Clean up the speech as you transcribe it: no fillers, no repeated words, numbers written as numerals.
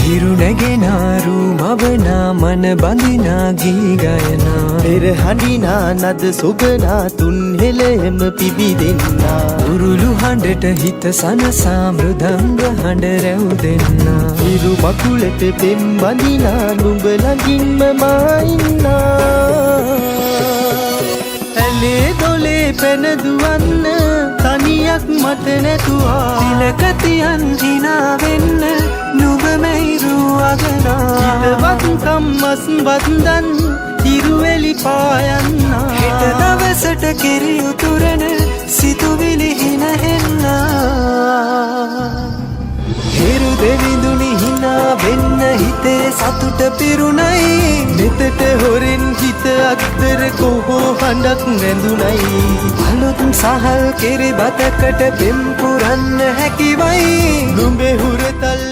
හිරුනැගෙනාරු මවනා මන බඳිනා ගී ගයනා පෙරහඬිනා නද සොබනා තුන් හෙළෙම පිබිදෙන්නා උරුළු හඬට හිත සනසා මෘදංග හඬ රැව් දෙන්නා හිරු මකුලට පෙම් බඳිනා නුඹ ළඟින්ම මා ඉන්නා ඇලේ දොලේ පැන දුවන්න තනියක් මට නැතුවා තිලකතියන් හිනා වෙන්න නුඹ මෙයිරු අගනා හිතවත්කම් මස් වන්දන් හිරුවෙලි පායන්නා හිත දවසට කිරි උතුරන සිතුවිලි හිනහෙන්නා හිරු දෙවිඳුනි හිනා වෙන්න හිතේ සතුට පිරුණයි නෙතට හොරෙන් හිත අත්තර කොහෝ හඬක් නැඳුනයි අලුත් සහල් කිරි බතකට පෙම් පුරන්න හැකිවයි නුඹේ හුරතල්